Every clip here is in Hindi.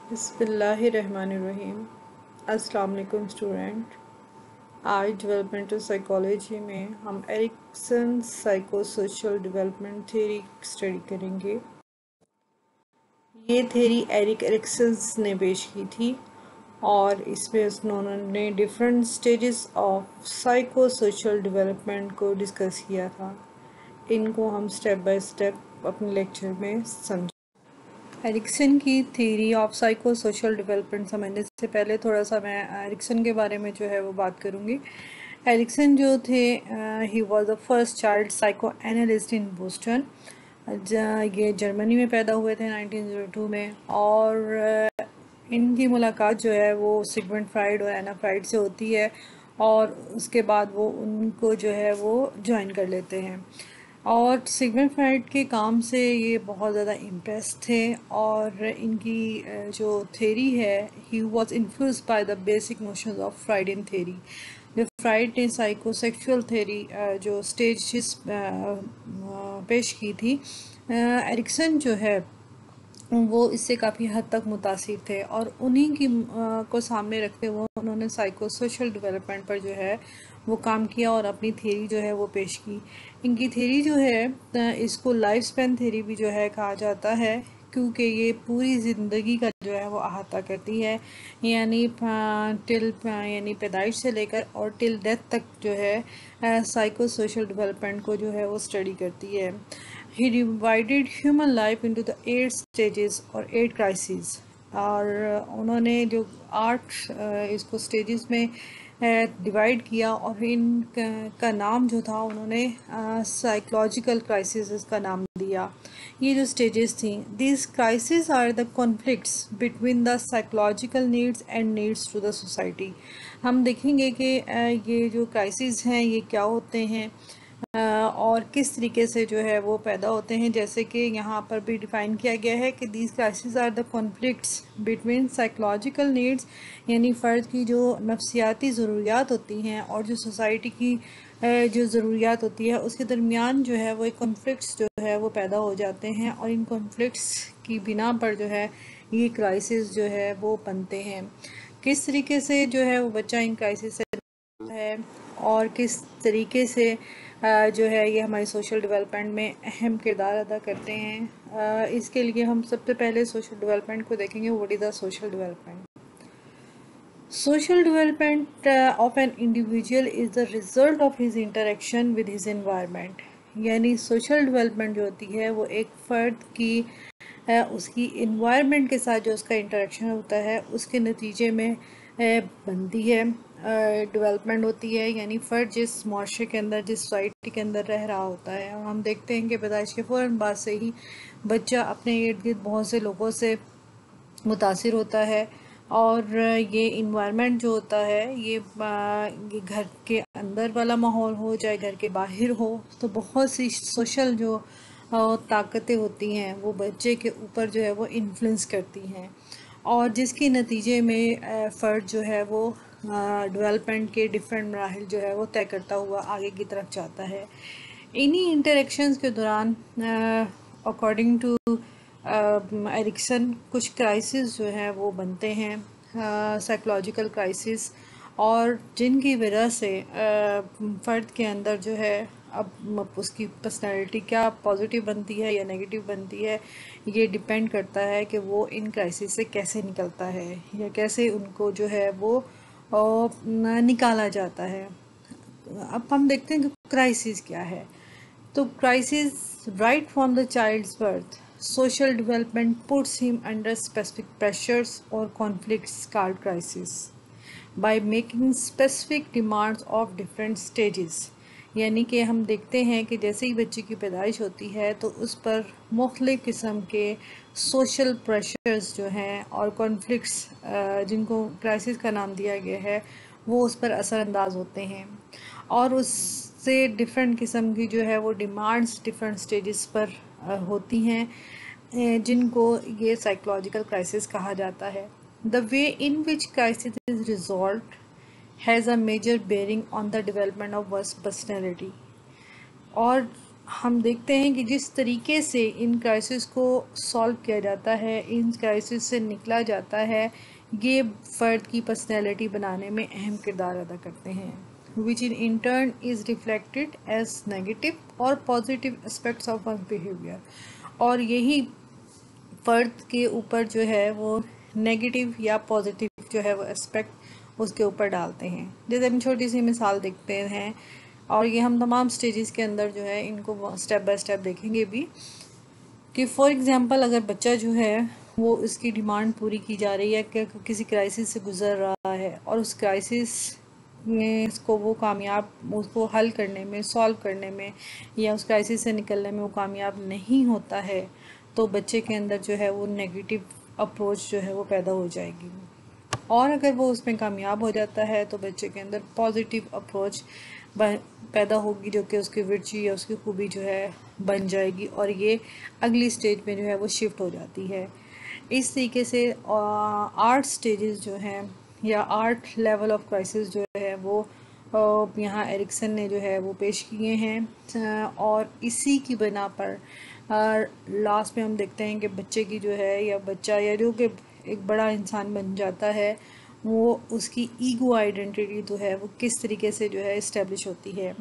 बिस्मिल्लाहिर्रहमानिर्रहीम। अस्सलाम वालेकुम स्टूडेंट। आज डेवलपमेंटल साइकोलॉजी में हम Erikson psycho social development theory study करेंगे। ये थ्योरी एरिक एरिक्सन ने पेश की थी और इसमें उन्होंने different stages of psycho social development को डिस्कस किया था। इनको हम स्टेप बाय स्टेप अपने लेक्चर में समझें। एरिक्सन की theory of psycho social development समझने से पहले थोड़ा सा मैं एरिक्सन के बारे में जो है वो बात करूँगी। एरिक्सन जो थे, he was the first child psycho analyst in Boston. ये जर्मनी में पैदा हुए थे 1902 में, और इनकी मुलाकात जो है वो सिगमंड फ्राइड और एना फ्राइड से होती है, और उसके बाद वो उनको जो है वो ज्वाइन कर लेते हैं। और सिगमंड फ्राइड के काम से ये बहुत ज़्यादा इम्प्रेस थे, और इनकी जो थ्योरी है, he was influenced by the basic notions of Freudian theory. जो फ्राइड ने साइकोसेक्सुअल थ्योरी जो स्टेजेस पेश की थी, एरिक्सन जो है वो इससे काफ़ी हद तक मुतासिर थे, और उन्हीं की को सामने रखते हुए उन्होंने साइको सोशल डेवलपमेंट पर जो है वो काम किया और अपनी थ्योरी जो है वो पेश की। इनकी थ्योरी जो है, इसको लाइफ स्पैन थ्योरी भी जो है कहा जाता है, क्योंकि ये पूरी ज़िंदगी का जो है वो अहाता करती है, यानी यानी पैदाइश से लेकर और टिल डेथ तक जो है साइको सोशल डेवलपमेंट को जो है वो स्टडी करती है। He divided human life into the 8 stages और 8 crises, और उन्होंने जो 8 इसको स्टेजेस में डिवाइड किया, और का नाम जो था उन्होंने साइकोलॉजिकल क्राइसिस का नाम दिया। ये जो स्टेजेस थी, this crisis are the conflicts between the psychological needs and needs to the society. हम देखेंगे कि ये जो क्राइसिस हैं ये क्या होते हैं और किस तरीके से जो है वो पैदा होते हैं। जैसे कि यहाँ पर भी डिफ़ाइन किया गया है कि these crisis are the conflicts between psychological needs, यानी फ़र्द की जो नफ्सियाती ज़रूरियात होती हैं और जो सोसाइटी की जो ज़रूरियात होती है, उसके दरमियान जो है वो एक कॉन्फ्लिक्ट्स जो है वो पैदा हो जाते हैं, और इन कॉन्फ्लिक्ट्स की बिना पर जो है ये क्राइसिस जो है वो बनते हैं। किस तरीके से जो है वो बच्चा इन क्राइसिस से है, और किस तरीके से जो है ये हमारी सोशल डेवलपमेंट में अहम किरदार अदा करते हैं। इसके लिए हम सबसे पहले सोशल डेवलपमेंट को देखेंगे। What is the social development? Social development of an individual is the result of his interaction with his environment. यानी सोशल डेवलपमेंट जो होती है वो एक फ़र्द की उसकी इन्वायरमेंट के साथ जो उसका इंटरेक्शन होता है उसके नतीजे में बनती है, डेवलपमेंट होती है। यानी फ़र्द जिस माशरे के अंदर, जिस सोसाइटी के अंदर रह रहा होता है, और हम देखते हैं कि पैदाइश के फ़ौरन बाद से ही बच्चा अपने इर्द गिर्द बहुत से लोगों से मुतासिर होता है, और ये इन्वायरमेंट जो होता है ये घर के अंदर वाला माहौल हो चाहे घर के बाहर हो, तो बहुत सी सोशल जो ताकतें होती हैं वो बच्चे के ऊपर जो है वो इन्फ्लुएंस करती हैं, और जिसके नतीजे में फ़र्द जो है वो डेवलपमेंट के डिफरेंट मराहिल जो है वो तय करता हुआ आगे की तरफ जाता है। इन्हीं इंटरेक्शंस के दौरान अकॉर्डिंग टू एरिक्सन कुछ क्राइसिस जो हैं वो बनते हैं, साइकोलॉजिकल क्राइसिस, और जिनकी वजह से फ़र्द के अंदर जो है अब उसकी पर्सनालिटी क्या पॉजिटिव बनती है या नेगेटिव बनती है, ये डिपेंड करता है कि वो इन क्राइसिस से कैसे निकलता है या कैसे उनको जो है वो निकाला जाता है। अब हम देखते हैं कि क्राइसिस क्या है। तो crisis right from the child's birth, social development puts him under specific pressures or conflicts called crisis by making specific demands of different stages। यानी कि हम देखते हैं कि जैसे ही बच्चे की पैदाइश होती है तो उस पर मुख्तलिफ़ किस्म के सोशल प्रेशर्स जो हैं और कॉन्फ्लिक्ट्स जिनको क्राइसिस का नाम दिया गया है वो उस पर असरअंदाज होते हैं, और उससे डिफरेंट किस्म की जो है वो डिमांड्स डिफरेंट स्टेजेस पर होती हैं, जिनको ये साइकोलॉजिकल क्राइसिस कहा जाता है। The way in which crisis is resolve has a major bearing on the development of one's personality. और हम देखते हैं कि जिस तरीके से इन क्राइसिस को सॉल्व किया जाता है, इन क्राइसिस से निकला जाता है, ये फ़र्द की पर्सनैलिटी बनाने में अहम किरदार अदा करते हैं, which in turn is reflected as negative और positive aspects of one behaviour. और यही फ़र्द के ऊपर जो है वो नेगेटिव या पॉजिटिव जो है वो एस्पेक्ट उसके ऊपर डालते हैं। जैसे हम छोटी सी मिसाल देखते हैं, और ये हम तमाम स्टेजेस के अंदर जो है इनको स्टेप बाय स्टेप देखेंगे भी, कि फॉर एग्ज़ाम्पल अगर बच्चा जो है वो उसकी डिमांड पूरी की जा रही है कि किसी क्राइसिस से गुज़र रहा है और उस क्राइसिस में इसको वो कामयाब उसको हल करने में, सॉल्व करने में या उस क्राइसिस से निकलने में वो कामयाब नहीं होता है, तो बच्चे के अंदर जो है वो नेगेटिव अप्रोच जो है वो पैदा हो जाएगी। और अगर वो उसमें कामयाब हो जाता है तो बच्चे के अंदर पॉजिटिव अप्रोच पैदा होगी, जो कि उसकी वर्च्यू या उसकी खूबी जो है बन जाएगी, और ये अगली स्टेज में जो है वो शिफ्ट हो जाती है। इस तरीके से 8 स्टेजेस जो हैं या 8 लेवल ऑफ क्राइसिस जो है वो यहाँ एरिक्सन ने जो है वो पेश किए हैं, और इसी की बिना पर लास्ट में हम देखते हैं कि बच्चे की जो है या बच्चा या जो कि एक बड़ा इंसान बन जाता है, वो उसकी ईगो आइडेंटिटी जो है वो किस तरीके से जो है इस्टेब्लिश होती है।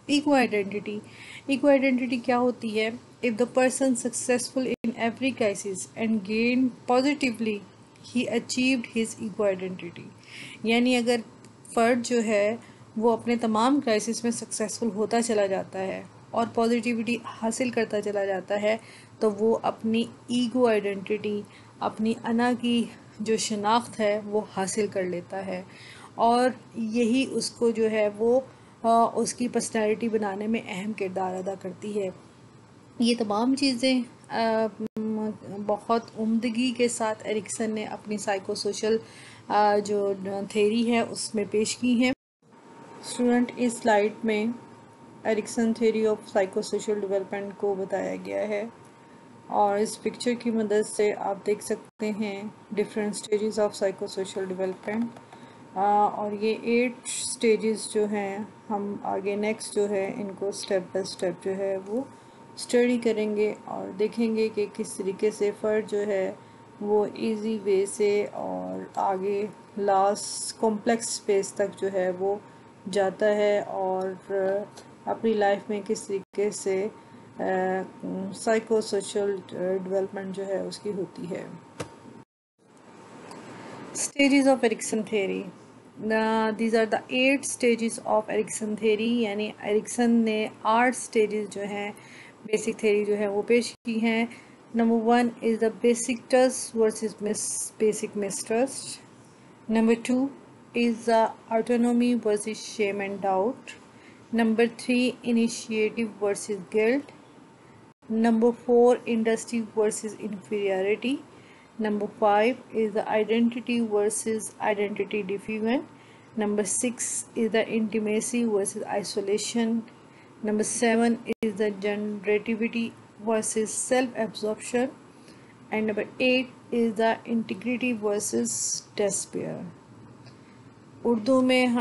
ईगो आइडेंटिटी क्या होती है? If the person successful in every crisis and gain positively he achieved his ego identity. यानी अगर फ़र्द जो है वो अपने तमाम क्राइसिस में सक्सेसफुल होता चला जाता है और पॉजिटिविटी हासिल करता चला जाता है, तो वो अपनी ईगो आइडेंटिटी, अपनी अना की जो शनाख्त है वो हासिल कर लेता है, और यही उसको जो है वो उसकी पर्सनैलिटी बनाने में अहम किरदार अदा करती है। ये तमाम चीज़ें बहुत उम्दगी के साथ एरिक्सन ने अपनी साइको सोशल जो थेरी है उसमें पेश की हैं। स्टूडेंट, इस स्लाइड में Ericsson theory of psycho social development को बताया गया है, और इस पिक्चर की मदद से आप देख सकते हैं different stages of psycho social development, और ये 8 स्टेजेस जो हैं हम आगे नेक्स्ट जो है इनको स्टेप बाय स्टेप जो है वो स्टडी करेंगे और देखेंगे कि किस तरीके से फ़र्द जो है वो इजी वे से और आगे लास्ट कॉम्प्लेक्स फेस तक जो है वो जाता है, और अपनी लाइफ में किस तरीके से साइको सोशल डेवलपमेंट जो है उसकी होती है। Stages of Erikson theory, these are the 8 stages of Erikson theory, यानी एरिक्सन ने 8 स्टेजेस जो हैं बेसिक थ्योरी जो है वो पेश की हैं। Number 1 is the basic trust versus basic mistrust. Number 2 is the autonomy versus shame and doubt. Number 3, initiative versus guilt. Number 4, industry versus inferiority. Number 5 is the identity versus identity diffusion. Number 6 is the intimacy versus isolation. Number 7 is the generativity versus self-absorption. And number 8 is the integrity versus despair. Urdu में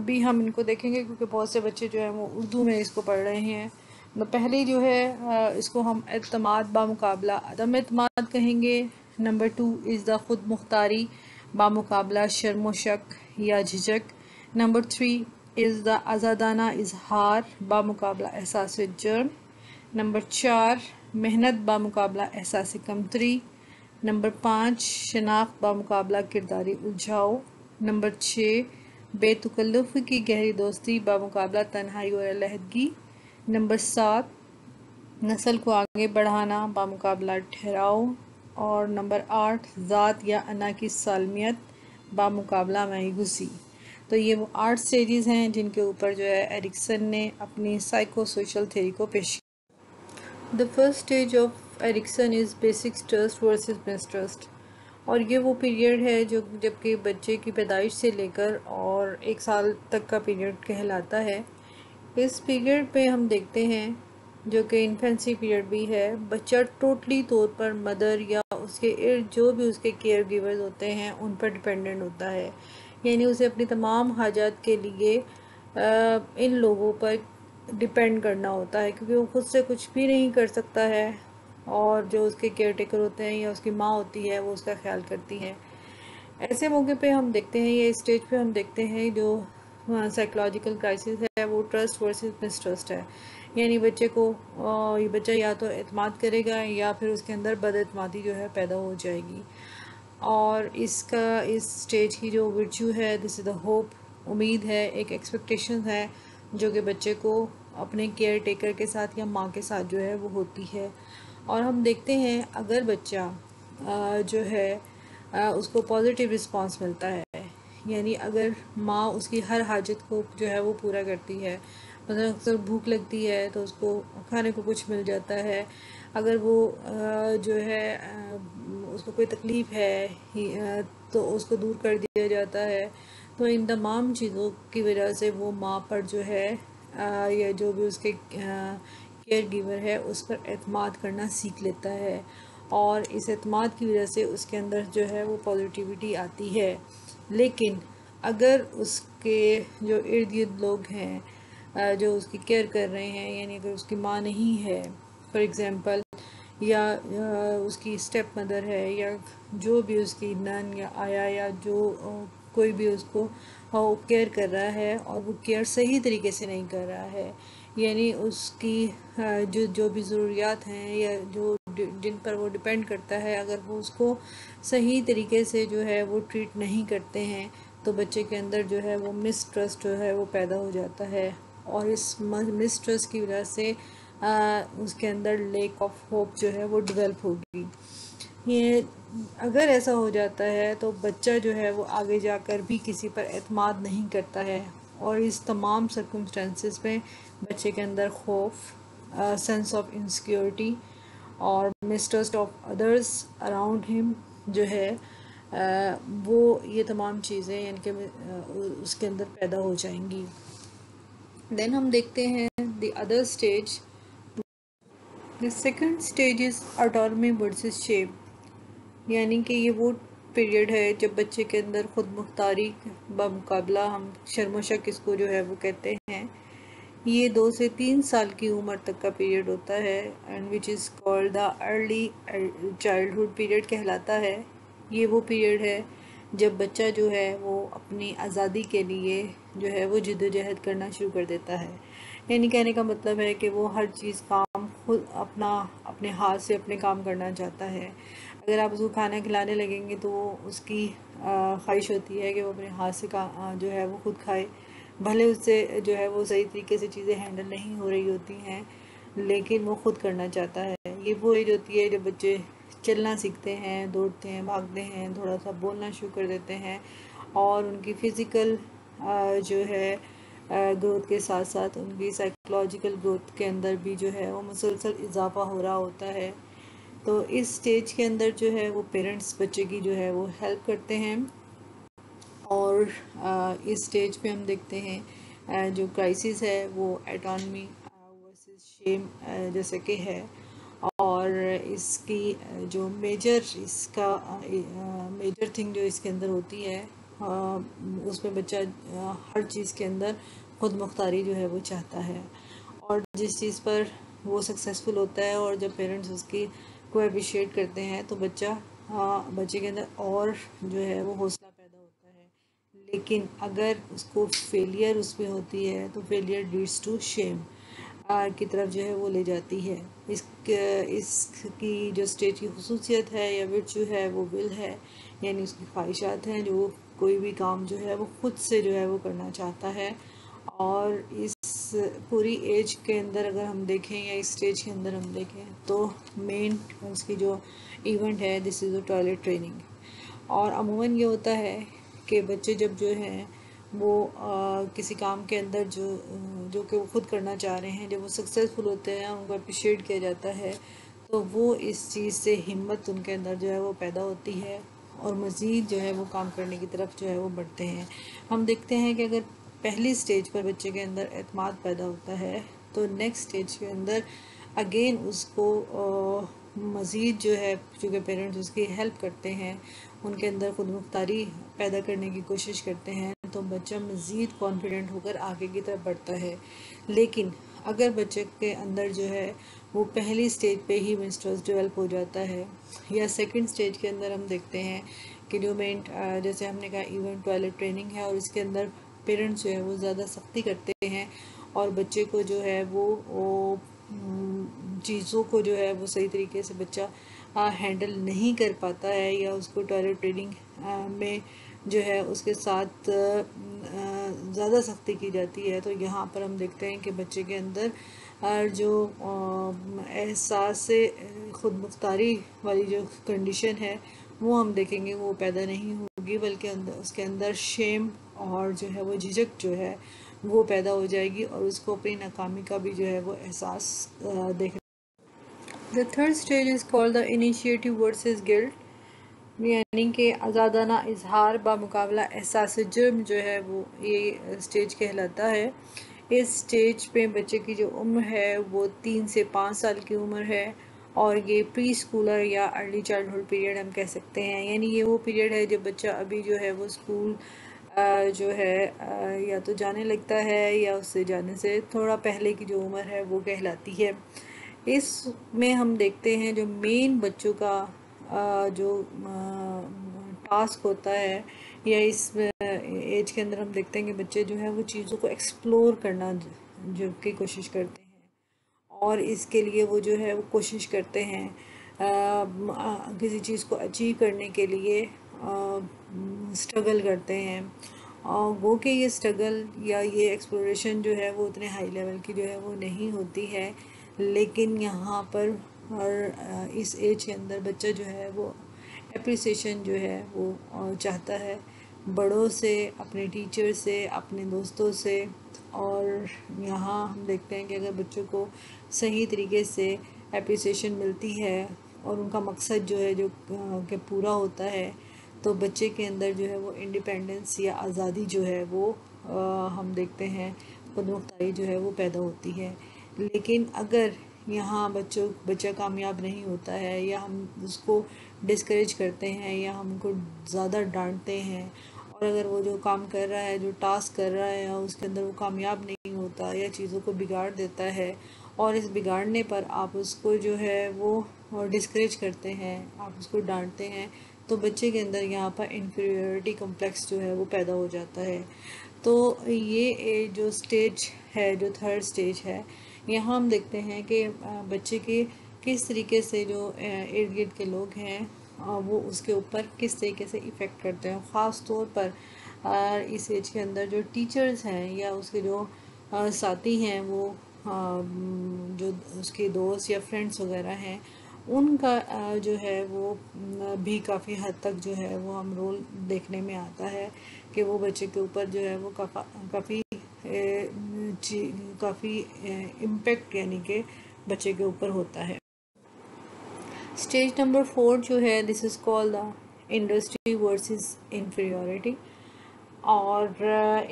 भी हम इनको देखेंगे क्योंकि बहुत से बच्चे जो हैं वो उर्दू में इसको पढ़ रहे हैं। तो पहले जो है इसको हम एतमाद बामुकाबला अदम एतमाद कहेंगे। नंबर 2 इज़ द खुद मुख्तारी बामुकाबला शर्म व शक या झिझक। नंबर 3 इज़ द आज़ादाना इजहार बामुकाबला एहसास जुर्म। नंबर 4 मेहनत बामुकाबला एहसास कमतरी। नंबर 5 शनाख्त बामुकाबला किरदारी उलझाओ। नंबर 6 बेतकल्लुफ़ की गहरी दोस्ती बामुकाबला तन्हाई और अलहदगी। नंबर 7 नस्ल को आगे बढ़ाना बामुकाबला ठहराव। और नंबर 8 ज़ात या अना की सालमियत बामुकाबला मायूसी। तो ये वो 8 स्टेजेस हैं जिनके ऊपर जो है एरिक्सन ने अपनी साइको सोशल थ्योरी को पेश किया। The first stage of Erikson is basic trust versus mistrust, और ये वो पीरियड है जो जबकि बच्चे की पैदाइश से लेकर और 1 साल तक का पीरियड कहलाता है। इस पीरियड पे हम देखते हैं जो कि इन्फेंसी पीरियड भी है, बच्चा टोटली तौर पर मदर या उसके इर्द जो भी उसके केयर गिवर्स होते हैं उन पर डिपेंडेंट होता है, यानी उसे अपनी तमाम हाजात के लिए इन लोगों पर डिपेंड करना होता है, क्योंकि वो खुद से कुछ भी नहीं कर सकता है और जो उसके केयर टेकर होते हैं या उसकी माँ होती है वो उसका ख्याल करती है। ऐसे मौके पे हम देखते हैं, ये स्टेज पे हम देखते हैं जो साइकोलॉजिकल क्राइसिस है वो ट्रस्ट वर्सेस मिसट्रस्ट है। यानी बच्चे को ये बच्चा या तो एतमाद करेगा या फिर उसके अंदर बदएतमादी जो है पैदा हो जाएगी। और इसका इस स्टेज की जो वर्च्यू है, दिस इज़ द होप, उम्मीद है, एक एक्सपेक्टेशन है जो कि बच्चे को अपने केयर टेकर के साथ या माँ के साथ जो है वो होती है। और हम देखते हैं अगर बच्चा जो है उसको पॉजिटिव रिस्पांस मिलता है, यानी अगर माँ उसकी हर हाजत को जो है वो पूरा करती है, मतलब अक्सर भूख लगती है तो उसको खाने को कुछ मिल जाता है, अगर वो जो है उसको कोई तकलीफ़ है तो उसको दूर कर दिया जाता है, तो इन तमाम चीज़ों की वजह से वो माँ पर जो है या जो भी उसके केयर गिवर है उस पर एतमाद करना सीख लेता है। और इस एतमाद की वजह से उसके अंदर जो है वो पॉजिटिविटी आती है। लेकिन अगर उसके जो इर्द गिर्द लोग हैं जो उसकी केयर कर रहे हैं, यानी अगर उसकी माँ नहीं है फॉर एग्ज़ाम्पल, या उसकी स्टेप मदर है, या जो भी उसकी नन या आया या जो कोई भी उसको केयर कर रहा है और वो केयर सही तरीके से नहीं कर रहा है, यानी उसकी जो भी ज़रूरियात हैं या जो जिन पर वो डिपेंड करता है, अगर वो उसको सही तरीके से जो है वो ट्रीट नहीं करते हैं, तो बच्चे के अंदर जो है वो मिसट्रस्ट जो है वो पैदा हो जाता है। और इस मिसट्रस्ट की वजह से उसके अंदर लेक ऑफ होप जो है वो डेवलप होगी। ये अगर ऐसा हो जाता है तो बच्चा जो है वो आगे जाकर भी किसी पर एतमाद नहीं करता है, और इस तमाम सर्कमस्टेंसेस में बच्चे के अंदर खौफ, सेंस ऑफ इनसिक्योरिटी और mistrust of others around him जो है वो ये तमाम चीज़ें यानी कि उसके अंदर पैदा हो जाएंगी। देन हम देखते हैं the other stage. The second stage is autonomy versus shame, यानी कि ये वो पीरियड है जब बच्चे के अंदर खुद मुख्तारी बमुकाबला, हम शर्म शक इसको जो है वो कहते हैं, ये 2 से 3 साल की उम्र तक का पीरियड होता है and which is called the early childhood period कहलाता है। ये वो पीरियड है जब बच्चा जो है वो अपनी आज़ादी के लिए जो है वो जद्दोजहद करना शुरू कर देता है। यानी कहने का मतलब है कि वो हर चीज़ काम खुद अपने हाथ से अपने काम करना चाहता है। अगर आप उसको खाना खिलाने लगेंगे तो वो उसकी ख्वाहिश होती है कि वो अपने हाथ से जो है वो खुद खाए, भले उससे जो है वो सही तरीके से चीज़ें हैंडल नहीं हो रही होती हैं, लेकिन वो खुद करना चाहता है। ये वो एज होती है जब बच्चे चलना सीखते हैं, दौड़ते हैं, भागते हैं, थोड़ा सा बोलना शुरू कर देते हैं, और उनकी फ़िज़िकल जो है ग्रोथ के साथ साथ उनकी साइकोलॉजिकल ग्रोथ के अंदर भी जो है वो मुसलसल इजाफा हो रहा होता है। तो इस स्टेज के अंदर जो है वो पेरेंट्स बच्चे की जो है वो हेल्प करते हैं। और इस स्टेज पे हम देखते हैं जो क्राइसिस है वो एटॉनमी वर्सेस शेम जैसे कि है। और इसकी जो इसका मेजर थिंग जो इसके अंदर होती है उसमें बच्चा हर चीज़ के अंदर खुद मुख्तारी जो है वो चाहता है, और जिस चीज़ पर वो सक्सेसफुल होता है और जब पेरेंट्स उसकी को अप्रिशिएट करते हैं तो बच्चे के अंदर और जो है वो हौसला पैदा होता है। लेकिन अगर उसको फेलियर उसमें होती है तो फेलियर लीड्स टू शेम की तरफ जो है वो ले जाती है। इसकी जो स्टेज की खसूसियत है या वर्च्यू है वो विल है, यानी उसकी ख्वाहिशात हैं जो कोई भी काम जो है वो खुद से जो है वो करना चाहता है। और इस पूरी एज के अंदर अगर हम देखें या इस स्टेज के अंदर हम देखें तो मेन उसकी जो इवेंट है this is the toilet training. और अमूमन ये होता है कि बच्चे जब जो हैं वो किसी काम के अंदर जो कि वो खुद करना चाह रहे हैं, जब वो सक्सेसफुल होते हैं, उनको अप्रिशिएट किया जाता है, तो वो इस चीज़ से हिम्मत उनके अंदर जो है वो पैदा होती है और मज़ीद जो है वो काम करने की तरफ जो है वो बढ़ते हैं। हम देखते हैं कि अगर पहली स्टेज पर बच्चे के अंदर एतमाद पैदा होता है तो नेक्स्ट स्टेज के अंदर अगेन उसको मज़ीद जो है, चूँकि पेरेंट्स उसकी हेल्प करते हैं, उनके अंदर खुद मुख्तारी पैदा करने की कोशिश करते हैं तो बच्चा मज़ीद कॉन्फिडेंट होकर आगे की तरफ बढ़ता है। लेकिन अगर बच्चे के अंदर जो है वो पहली स्टेज पे ही मिनस्ट्रल्स डेवलप हो जाता है या सेकंड स्टेज के अंदर हम देखते हैं कि जो मेन जैसे हमने कहा इवेंट टॉयलेट ट्रेनिंग है और इसके अंदर पेरेंट्स जो है वो ज़्यादा सख्ती करते हैं और बच्चे को जो है वो चीज़ों को जो है वो सही तरीके से बच्चा हैंडल नहीं कर पाता है या उसको टॉयलेट ट्रेनिंग में जो है उसके साथ ज़्यादा सख्ती की जाती है। तो यहाँ पर हम देखते हैं कि बच्चे के अंदर जो एहसास से ख़ुद मुख्तारी वाली जो कंडीशन है वो हम देखेंगे वो पैदा नहीं होगी, बल्कि उसके अंदर शेम और जो है वो झिझक जो है वो पैदा हो जाएगी और उसको अपनी नाकामी का भी जो है वो एहसास देख। The third stage is called the initiative versus guilt, यानी कि आज़ादाना इजहार बामुकाबला एहसास जुर्म जो है वो ये स्टेज कहलाता है। इस स्टेज पे बच्चे की जो उम्र है वो 3 से 5 साल की उम्र है और ये प्री स्कूलर या अर्ली चाइल्डहुड पीरियड हम कह सकते हैं। यानी ये वो पीरियड है जब बच्चा अभी जो है वो स्कूल जो है या तो जाने लगता है या उससे जाने से थोड़ा पहले की जो उम्र है वो कहलाती है। इसमें हम देखते हैं जो मेन बच्चों का जो टास्क होता है या इस एज के अंदर हम देखते हैं कि बच्चे जो है वो चीज़ों को एक्सप्लोर करना जो की कोशिश करते हैं और इसके लिए वो जो है वो कोशिश करते हैं किसी चीज़ को अचीव करने के लिए स्ट्रगल करते हैं और वो कि ये स्ट्रगल या ये एक्सप्लोरेशन जो है वो उतने हाई लेवल की जो है वो नहीं होती है। लेकिन यहाँ पर और इस एज के अंदर बच्चा जो है वो एप्रिसिएशन जो है वो चाहता है बड़ों से, अपने टीचर से, अपने दोस्तों से। और यहाँ हम देखते हैं कि अगर बच्चों को सही तरीके से एप्रिसिएशन मिलती है और उनका मकसद जो है जो कि पूरा होता है तो बच्चे के अंदर जो है वो इंडिपेंडेंस या आज़ादी जो है वो हम देखते हैं खुद मुख्तारी जो है वो पैदा होती है। लेकिन अगर यहाँ बच्चा कामयाब नहीं होता है या हम उसको डिस्करेज करते हैं या हम उनको ज़्यादा डांटते हैं और अगर वो जो काम कर रहा है, जो टास्क कर रहा है उसके अंदर वो कामयाब नहीं होता या चीज़ों को बिगाड़ देता है और इस बिगाड़ने पर आप उसको जो है वो डिस्करेज करते हैं, आप उसको डांटते हैं तो बच्चे के अंदर यहाँ पर इन्फीरियरिटी कॉम्प्लेक्स जो है वो पैदा हो जाता है। तो ये जो स्टेज है, जो थर्ड स्टेज है, यहाँ हम देखते हैं कि बच्चे के किस तरीके से जो इर्द गिर्द के लोग हैं वो उसके ऊपर किस तरीके से इफ़ेक्ट करते हैं। ख़ास तौर पर इस एज के अंदर जो टीचर्स हैं या उसके जो साथी हैं वो जो उसके दोस्त या फ्रेंड्स वगैरह हैं उनका जो है वो भी काफ़ी हद तक जो है वो हम रोल देखने में आता है कि वो बच्चे के ऊपर जो है वो काफ़ी इम्पेक्ट यानी कि बच्चे के ऊपर होता है। स्टेज नंबर 4 जो है this is called the industry versus inferiority और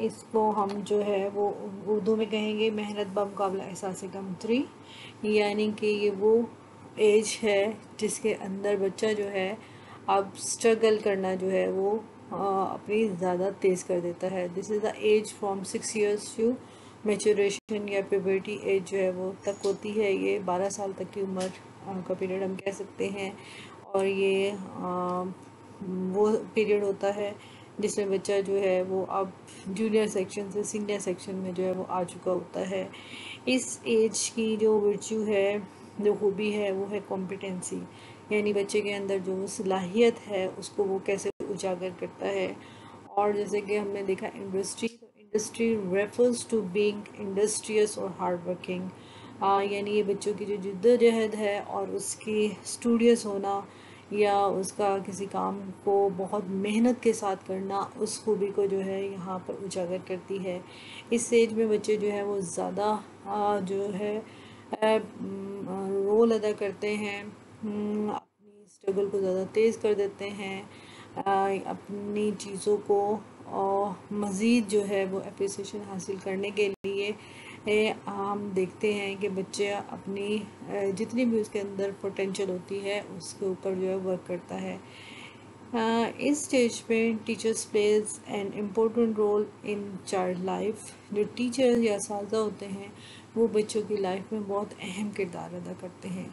इसको हम जो है वो उर्दू में कहेंगे मेहनत बमुकाबला एहसास कमतरी, यानी कि ये वो एज है जिसके अंदर बच्चा जो है अब स्ट्रगल करना जो है वो अपनी ज़्यादा तेज़ कर देता है। This is the age from 6 years to maturation या प्यूबर्टी एज जो है वो तक होती है। ये 12 साल तक की उम्र का पीरियड हम कह सकते हैं और ये वो पीरियड होता है जिसमें बच्चा जो है वो अब जूनियर सेक्शन से सीनियर सेक्शन में जो है वो आ चुका होता है। इस एज की जो वर्च्यू है, जो खूबी है वो है कॉम्पिटेंसी, यानी बच्चे के अंदर जो सलाहियत है उसको वो कैसे उजागर करता है। और जैसे कि हमने देखा इंडस्ट्री, तो industry refers to being industrious और हार्ड वर्किंग, यानी ये बच्चों की जो जिद्दोजहद है और उसकी स्टूडियस होना या उसका किसी काम को बहुत मेहनत के साथ करना, उस खूबी को जो है यहाँ पर उजागर करती है। इस एज में बच्चे जो है वो ज़्यादा जो है रोल अदा करते हैं, अपनी स्ट्रगल को ज़्यादा तेज़ कर देते हैं, अपनी चीज़ों को मज़ीद जो है वो एप्रिसिएशन हासिल करने के लिए हम देखते हैं कि बच्चे अपनी जितनी भी उसके अंदर पोटेंशियल होती है उसके ऊपर जो है वर्क करता है। इस स्टेज पे teachers plays an important role in child life. जो टीचर या साजा होते हैं वो बच्चों की लाइफ में बहुत अहम किरदार अदा करते हैं।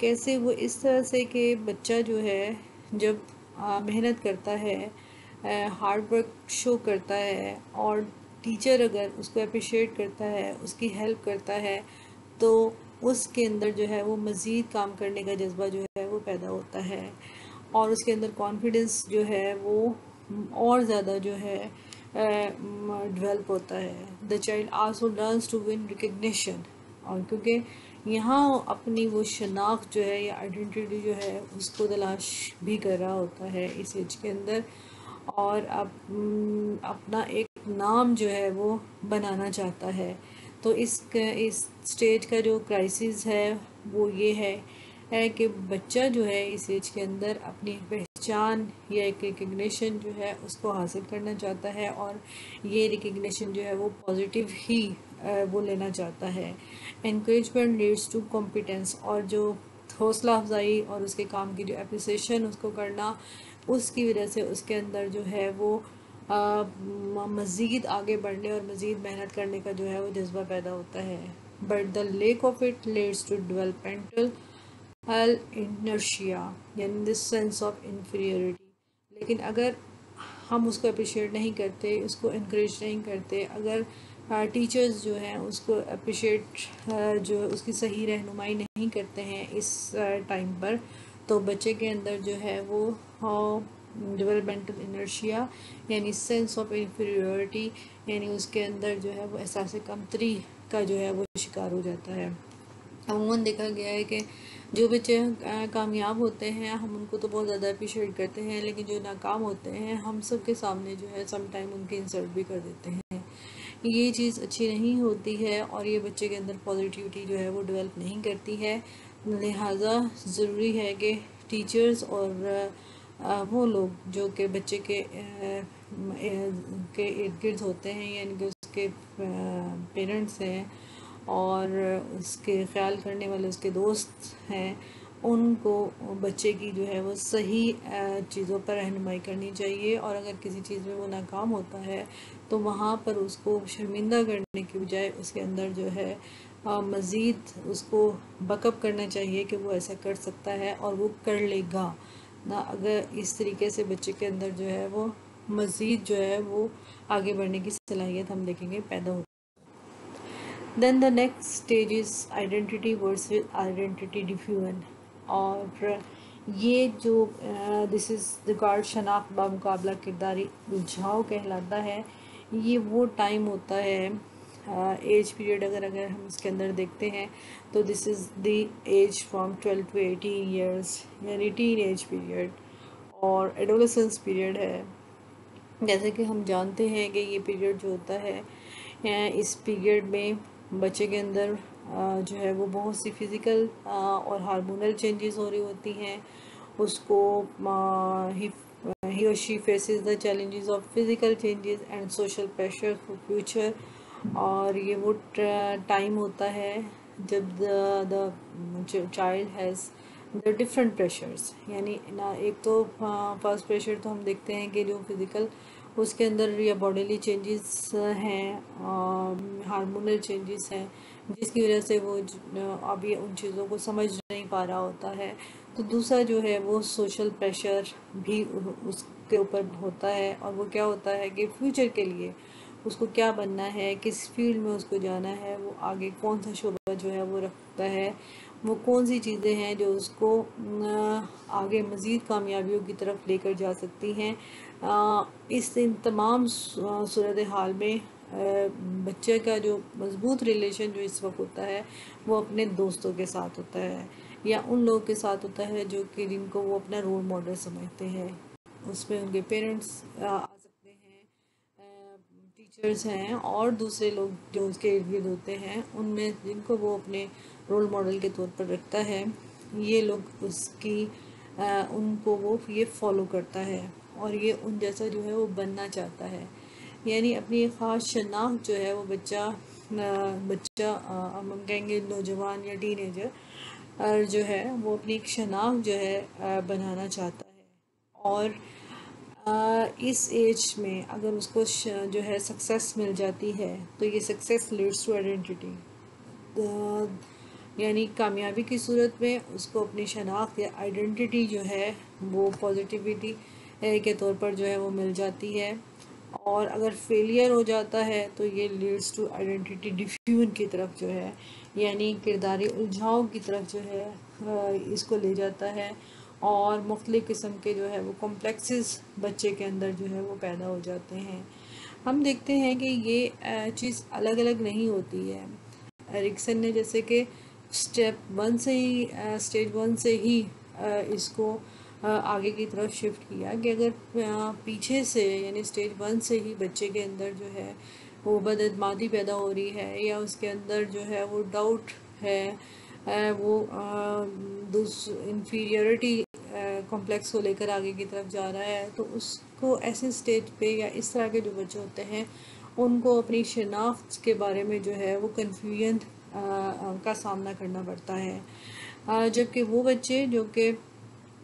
कैसे? वो इस तरह से कि बच्चा जो है जब मेहनत करता है, हार्ड वर्क शो करता है, और टीचर अगर उसको अप्रिशिएट करता है, उसकी हेल्प करता है, तो उसके अंदर जो है वो मज़ीद काम करने का जज्बा जो है वो पैदा होता है, और उसके अंदर कॉन्फिडेंस जो है वो और ज़्यादा जो है डेवलप होता है। The child also learns to win recognition, और क्योंकि यहाँ अपनी वो शनाख्त जो है या आइडेंटिटी जो है उसको तलाश भी कर रहा होता है इस एज के अंदर, और अपना एक नाम जो है वो बनाना चाहता है। तो इस स्टेज का जो क्राइसिस है वो ये है कि बच्चा जो है इस एज के अंदर अपनी पहचान या एक रिकग्निशन जो है उसको हासिल करना चाहता है, और ये रिकग्निशन जो है वो पॉजिटिव ही वो लेना चाहता है। एनकरेजमेंट लीड्स टू कॉम्पिटेंस, और जो हौसला अफजाई और उसके काम की जो अप्रिसिएशन उसको करना, उसकी वजह से उसके अंदर जो है वो मज़ीद आगे बढ़ने और मज़ीद मेहनत करने का जो है वो जज्बा पैदा होता है। But the lack of it leads to developmental inertia, यानी दिस सेंस ऑफ इन्फीरियरिटी। लेकिन अगर हम उसको अप्रिशिएट नहीं करते, उसको इनक्रेज नहीं करते, अगर टीचर्स जो हैं उसको अप्रिशिएट जो उसकी सही रहनुमाई नहीं करते हैं इस टाइम पर, तो बच्चे के अंदर जो है वो डेवलपमेंटल इनर्शिया यानी सेंस ऑफ इन्फीरियरिटी, यानी उसके अंदर जो है वो एहसास कमतरी का जो है वो शिकार हो जाता है। अमूमन देखा गया है कि जो बच्चे कामयाब होते हैं हम उनको तो बहुत ज़्यादा अप्रिशिएट करते हैं, लेकिन जो नाकाम होते हैं हम सब के सामने जो है सम टाइम उनकी इंसल्ट भी कर देते हैं। ये चीज़ अच्छी नहीं होती है, और ये बच्चे के अंदर पॉजिटिविटी जो है वो डेवलप नहीं करती है। लिहाजा ज़रूरी है कि टीचर्स और वो लोग जो कि बच्चे के इर्द गिर्द होते हैं, यानी कि उसके पेरेंट्स हैं और उसके ख्याल करने वाले उसके दोस्त हैं, उनको बच्चे की जो है वो सही चीज़ों पर रहनुमाई करनी चाहिए, और अगर किसी चीज़ में वो नाकाम होता है तो वहाँ पर उसको शर्मिंदा करने की बजाय उसके अंदर जो है मज़ीद उसको बकअप करना चाहिए कि वो ऐसा कर सकता है और वो कर लेगा ना। अगर इस तरीके से बच्चे के अंदर जो है वो मज़ीद जो है वो आगे बढ़ने की सलाहियत हम देखेंगे पैदा हो। Then the next stage is identity versus identity diffusion, और ये जो दिस इज़ रिकॉर्ड शनाख्त बामुकाबला किरदारी उलझाव कहलाता है। ये वो टाइम होता है एज पीरियड, अगर हम इसके अंदर देखते हैं तो this is the age from 12 to 18 years, यानी टीन एज पीरियड और एडोलेसेंस पीरियड है। जैसे कि हम जानते हैं कि ये पीरियड जो होता है इस पीरियड में बच्चे के अंदर जो है वो बहुत सी फिज़िकल और हार्मोनल चेंजेस हो रही होती हैं। उसको ही और she faces the challenges of physical changes and social pressure for future, और ये वो टाइम होता है जब the child has the different pressures, यानी ना एक तो फर्स्ट प्रेशर तो हम देखते हैं कि जो फिज़िकल उसके अंदर या बॉडीली चेंजेस हैं, हार्मोनल चेंजेस हैं, जिसकी वजह से वो अभी उन चीज़ों को समझ नहीं पा रहा होता है। तो दूसरा जो है वो सोशल प्रेशर भी उसके ऊपर होता है, और वो क्या होता है कि फ्यूचर के लिए उसको क्या बनना है, किस फील्ड में उसको जाना है, वो आगे कौन सा शोबा जो है वो रखता है, वो कौन सी चीज़ें हैं जो उसको आगे मज़ीद कामयाबियों की तरफ लेकर जा सकती हैं। इस इन तमाम सूरत हाल में बच्चे का जो मज़बूत रिलेशन जो इस वक्त होता है वो अपने दोस्तों के साथ होता है, या उन लोगों के साथ होता है जो कि जिनको वो अपना रोल मॉडल समझते हैं। उसमें उनके पेरेंट्स आ सकते हैं, टीचर्स हैं, और दूसरे लोग जो उसके इर्द गिर्द होते हैं, उनमें जिनको वो अपने रोल मॉडल के तौर पर रखता है, ये लोग उसकी उनको वो ये फॉलो करता है, और ये उन जैसा जो है वो बनना चाहता है। यानी अपनी एक ख़ास शनाख्त जो है वो बच्चा हम कहेंगे नौजवान या टीनेजर जो है वो अपनी एक शनाख्त जो है बनाना चाहता है, और इस एज में अगर उसको जो है सक्सेस मिल जाती है तो ये सक्सेस लीड्स टू आइडेंटिटी, यानी कामयाबी की सूरत में उसको अपनी शनाख्त या आइडेंटिटी जो है वो पॉजिटिविटी के तौर पर जो है वो मिल जाती है। और अगर फेलियर हो जाता है तो ये लीड्स टू आइडेंटिटी डिफ्यूजन की तरफ जो है, यानी किरदारी उलझाव की तरफ जो है इसको ले जाता है। और मुख्तलिफ़ किस्म के जो है वो कॉम्प्लेक्सेस बच्चे के अंदर जो है वो पैदा हो जाते हैं। हम देखते हैं कि ये चीज़ अलग अलग नहीं होती है। एरिक्सन ने जैसे कि स्टेज वन से ही इसको आगे की तरफ शिफ्ट किया कि अगर पीछे से यानी स्टेज वन से ही बच्चे के अंदर जो है वो बदअतमादी पैदा हो रही है या उसके अंदर जो है वो डाउट है, वो इंफीरियरिटी कॉम्प्लेक्स को लेकर आगे की तरफ जा रहा है, तो उसको ऐसे स्टेज पे या इस तरह के जो बच्चे होते हैं उनको अपनी शनाख्त के बारे में जो है वो कन्फ्यूजन का सामना करना पड़ता है। जबकि वो बच्चे जो कि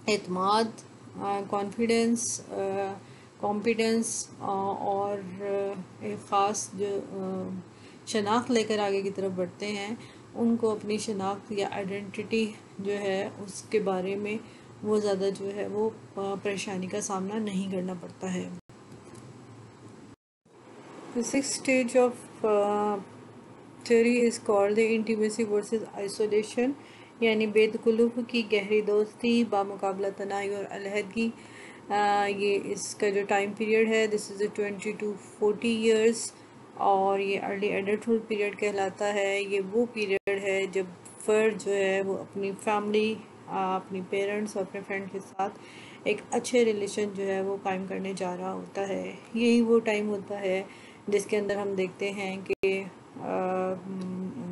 एतमाद, कॉन्फिडेंस, कॉम्पिटेंस और एक ख़ास जो शनाख्त लेकर आगे की तरफ बढ़ते हैं, उनको अपनी शनाख्त या आइडेंटिटी जो है उसके बारे में वो ज़्यादा जो है वो परेशानी का सामना नहीं करना पड़ता है। The sixth stage of theory is called the intimacy versus isolation, यानी बेदखुलूफ़ की गहरी दोस्ती बामुकाबला तनाई और अलहदगी। ये इसका जो टाइम पीरियड है दिस इज़ 20 to 40 ईयर्स, और ये अर्ली एडल्टहुड पीरियड कहलाता है। ये वो पीरियड है जब फ़र्द जो है वो अपनी फैमिली, अपनी पेरेंट्स और अपने फ्रेंड के साथ एक अच्छे रिलेशन जो है वो कायम करने जा रहा होता है। यही वो टाइम होता है जिसके अंदर हम देखते हैं कि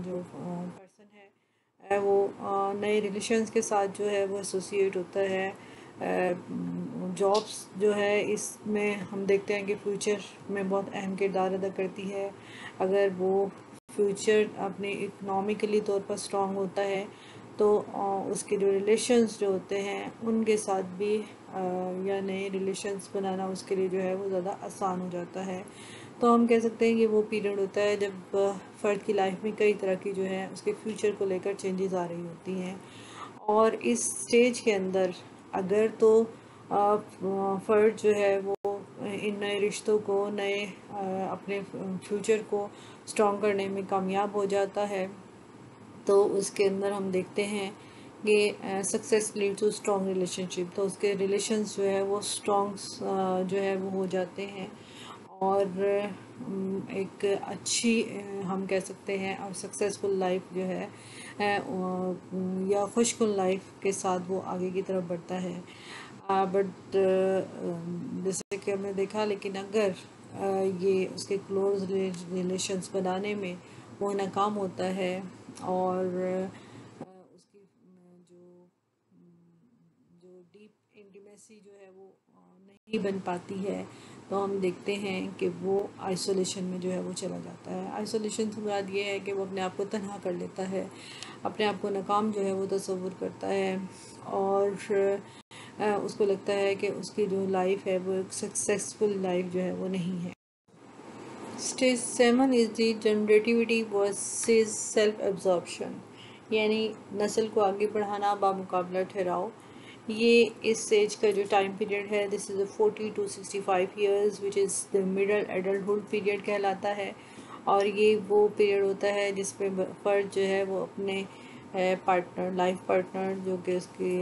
जो पर्सन है वो नए रिलेशंस के साथ जो है वो एसोसिएट होता है। जॉब्स जो है इसमें हम देखते हैं कि फ्यूचर में बहुत अहम किरदार अदा करती है। अगर वो फ्यूचर अपने इकनॉमिकली तौर पर स्ट्रॉन्ग होता है तो उसके जो रिलेशंस जो होते हैं उनके साथ भी या नए रिलेशंस बनाना उसके लिए जो है वो ज़्यादा आसान हो जाता है। तो हम कह सकते हैं कि वो पीरियड होता है जब फ़र्द की लाइफ में कई तरह की जो है उसके फ्यूचर को लेकर चेंजेस आ रही होती हैं। और इस स्टेज के अंदर अगर तो फ़र्द जो है वो इन नए रिश्तों को अपने फ्यूचर को स्ट्रॉन्ग करने में कामयाब हो जाता है तो उसके अंदर हम देखते हैं कि success lead to strong relationship, तो उसके रिलेशंस जो है वो स्ट्रॉन्ग जो है वो हो जाते हैं और एक अच्छी हम कह सकते हैं और सक्सेसफुल लाइफ जो है या खुशकुन लाइफ के साथ वो आगे की तरफ बढ़ता है। बट जैसे कि हमने देखा, लेकिन अगर ये उसके क्लोज रिलेशंस बनाने में वो नाकाम होता है और उसकी जो जो डीप इंटीमेसी जो है वो नहीं बन पाती है, तो हम देखते हैं कि वो आइसोलेशन में जो है वो चला जाता है। आइसोलेशन से मुराद ये है कि वो अपने आप को तन्हा कर लेता है, अपने आप को नाकाम जो है वो तस्वुर करता है और उसको लगता है कि उसकी जो लाइफ है वो एक सक्सेसफुल लाइफ जो है वो नहीं है। Stage 7 is the generativity versus self absorption, यानी नस्ल को आगे बढ़ाना बामुकाबला ठहराव। ये इस स्टेज का जो टाइम पीरियड है this is 40 to 65 years which is the middle adulthood period कहलाता है। और ये वो पीरियड होता है जिसमें फ़र्द जो है वो अपने पार्टनर, लाइफ पार्टनर जो कि उसके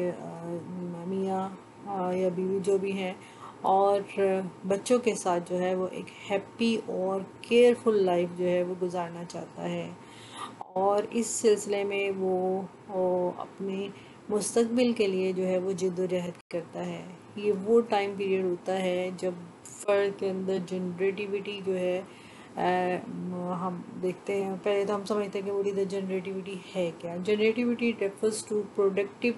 मियाँ या बीवी जो भी हैं और बच्चों के साथ जो है वो एक हैप्पी और केयरफुल लाइफ जो है वो गुजारना चाहता है। और इस सिलसिले में वो अपने मुस्तकबिल के लिए जो है वो जिद्दोजहद करता है। ये वो टाइम पीरियड होता है जब फ़र्द के अंदर जनरेटिविटी जो है हम देखते हैं, पहले तो हम समझते हैं कि वो इधर जनरेटिविटी है क्या। Generativity refers to productive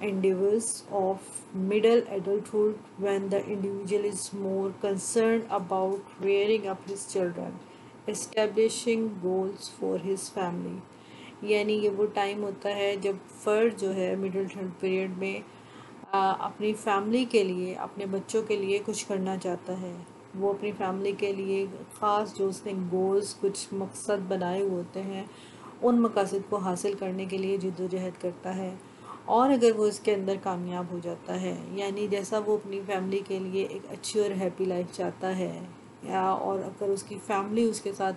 endeavors of middle adulthood when the individual is more concerned about rearing up his children, establishing goals for his family। यानी ये वो टाइम होता है जब फ़र्द जो है मिडिल पीरियड में अपनी फैमिली के लिए, अपने बच्चों के लिए कुछ करना चाहता है। वो अपनी फैमिली के लिए ख़ास जो उसने गोल्स, कुछ मकसद बनाए हुए होते हैं, उन मकासद को हासिल करने के लिए जद्दोजहद करता है। और अगर वो इसके अंदर कामयाब हो जाता है, यानी जैसा वो अपनी फैमिली के लिए एक अच्छी और हैप्पी लाइफ चाहता है, या और अगर उसकी फैमिली उसके साथ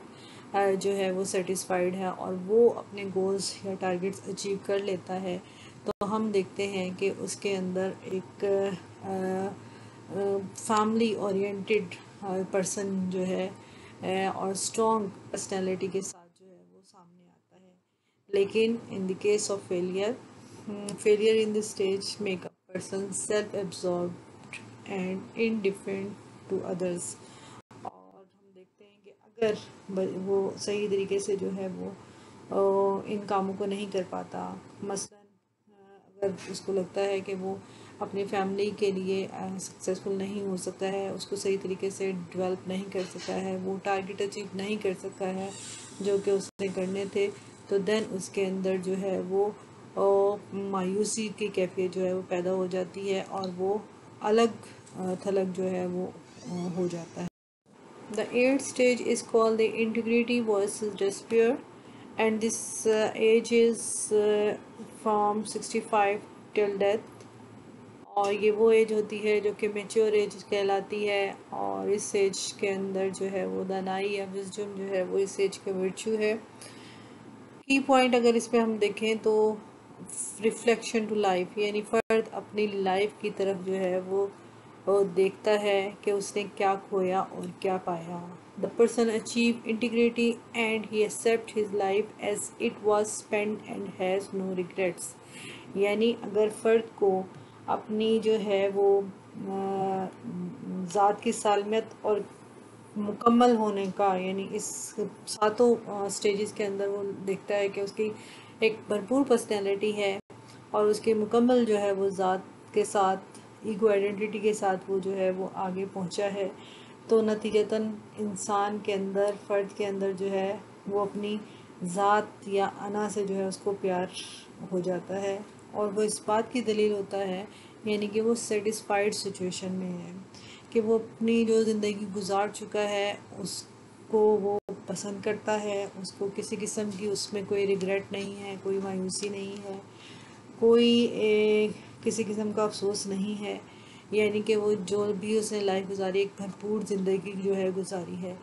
जो है वो सेटिस्फाइड है और वो अपने गोल्स या टारगेट्स अचीव कर लेता है, तो हम देखते हैं कि उसके अंदर एक फैमिली ओरिएंटेड पर्सन जो है और स्ट्रॉन्ग पर्सनैलिटी के साथ जो है वो सामने आता है। लेकिन in the case of failure in this stage make a person self absorbed and indifferent to others. और हम देखते हैं कि अगर वो सही तरीके से जो है वो इन कामों को नहीं कर पाता, मसलन अगर उसको लगता है कि वो अपनी फैमिली के लिए सक्सेसफुल नहीं हो सकता है, उसको सही तरीके से डेवलप नहीं कर सका है, वो टारगेट अचीव नहीं कर सका है जो कि उसने करने थे, तो देन उसके अंदर जो है वो मायूसी की कैफियत जो है वो पैदा हो जाती है और वो अलग थलग जो है वो हो जाता है। The eighth stage is called the integrity versus despair, and this age is from 65 till death। और ये वो एज होती है जो कि मेच्योर एज कहलाती है, और इस एज के अंदर जो है वो दानाई या विजडम जो है वो इस एज का वर्च्यू है। की पॉइंट अगर इस पर हम देखें तो रिफ्लेक्शन टू लाइफ, यानी फ़र्द अपनी लाइफ की तरफ जो है वो देखता है कि उसने क्या खोया और क्या पाया। The person achieve integrity and he accept his life as it was spend and has no regrets. यानी अगर फ़र्द को अपनी जो है वो ज़ात की सालमियत और मुकम्मल होने का, यानी इस सातों स्टेजेस के अंदर वो देखता है कि उसकी एक भरपूर पर्सनैलिटी है और उसकी मुकम्मल जो है वो ज़ात के साथ, ईगो आइडेंटिटी के साथ वो जो है वो आगे पहुंचा है, तो नतीजतन इंसान के अंदर, फ़र्द के अंदर जो है वो अपनी ज़ात या अना से जो है उसको प्यार हो जाता है और वो इस बात की दलील होता है, यानी कि वो सेटिस्फाइड सिचुएशन में है कि वो अपनी जो ज़िंदगी गुजार चुका है उसको वो पसंद करता है, उसको किसी किस्म की उसमें कोई रिग्रेट नहीं है, कोई मायूसी नहीं है, कोई किसी किस्म का अफसोस नहीं है। यानी कि वो जो भी उसने लाइफ गुजारी, एक भरपूर ज़िंदगी जो है गुजारी है।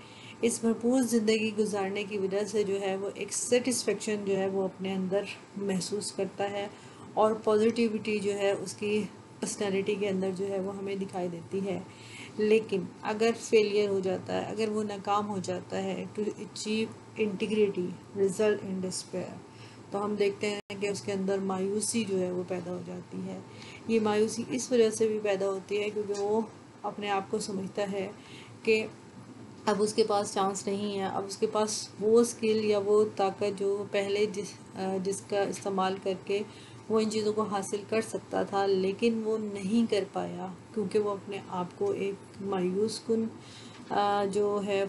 इस भरपूर ज़िंदगी गुजारने की वजह से जो है वो एक सेटिस्फेक्शन जो है वो अपने अंदर महसूस करता है और पॉजिटिविटी जो है उसकी पर्सनैलिटी के अंदर जो है वो हमें दिखाई देती है। लेकिन अगर फेलियर हो जाता है, अगर वो नाकाम हो जाता है to achieve integrity result in despair, तो हम देखते हैं कि उसके अंदर मायूसी जो है वो पैदा हो जाती है। ये मायूसी इस वजह से भी पैदा होती है क्योंकि वो अपने आप को समझता है कि अब उसके पास चांस नहीं है, अब उसके पास वो स्किल या वो ताकत जो पहले जिसका इस्तेमाल करके वो इन चीज़ों को हासिल कर सकता था, लेकिन वो नहीं कर पाया क्योंकि वो अपने आप को एक मायूस कुन जो है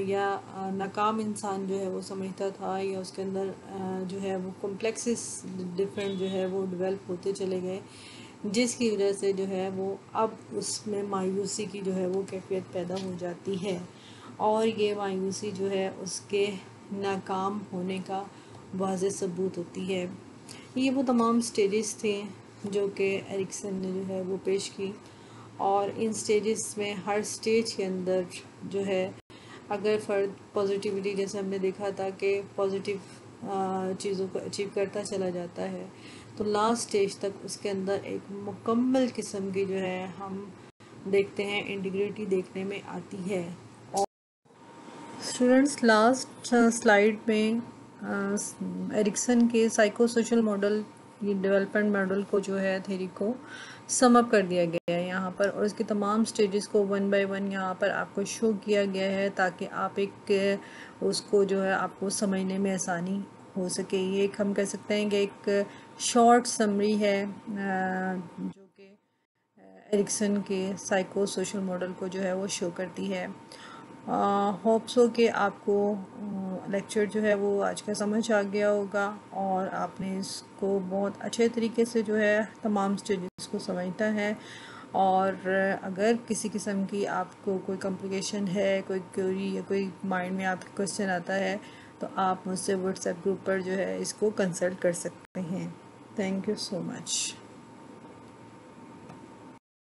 या नाकाम इंसान जो है वो समझता था, या उसके अंदर जो है वो कॉम्प्लेक्सेस डिफरेंट जो है वो डेवलप होते चले गए, जिसकी वजह से जो है वो अब उसमें मायूसी की जो है वो कैफियत पैदा हो जाती है और ये मायूसी जो है उसके नाकाम होने का वाज़ेह सबूत होती है। ये वो तमाम स्टेजेस थे जो कि एरिक्सन ने जो है वो पेश की, और इन स्टेजेस में हर स्टेज के अंदर जो है अगर फ़र्द पॉजिटिविटी, जैसे हमने देखा था कि पॉजिटिव चीज़ों को अचीव करता चला जाता है, तो लास्ट स्टेज तक उसके अंदर एक मुकम्मल किस्म की जो है हम देखते हैं इंटीग्रिटी देखने में आती है। स्टूडेंट्स, लास्ट स्लाइड में एरिक्सन के साइको सोशल मॉडल, ये डेवलपमेंट मॉडल को जो है थ्योरी को सम अप कर दिया गया है यहाँ पर, और इसके तमाम स्टेजेस को वन बाय वन यहाँ पर आपको शो किया गया है ताकि आप एक उसको जो है आपको समझने में आसानी हो सके। ये एक हम कह सकते हैं कि एक शॉर्ट समरी है जो कि एरिक्सन के साइको सोशल मॉडल को जो है वो शो करती है। होप सो कि आपको लेक्चर जो है वो आज का समझ आ गया होगा और आपने इसको बहुत अच्छे तरीके से जो है तमाम स्टेजेस को समझता है। और अगर किसी किस्म की आपको कोई कॉम्प्लिकेशन है, कोई क्वेरी या कोई माइंड में आपके क्वेश्चन आता है, तो आप मुझसे व्हाट्सएप ग्रुप पर जो है इसको कंसल्ट कर सकते हैं। Thank you so much.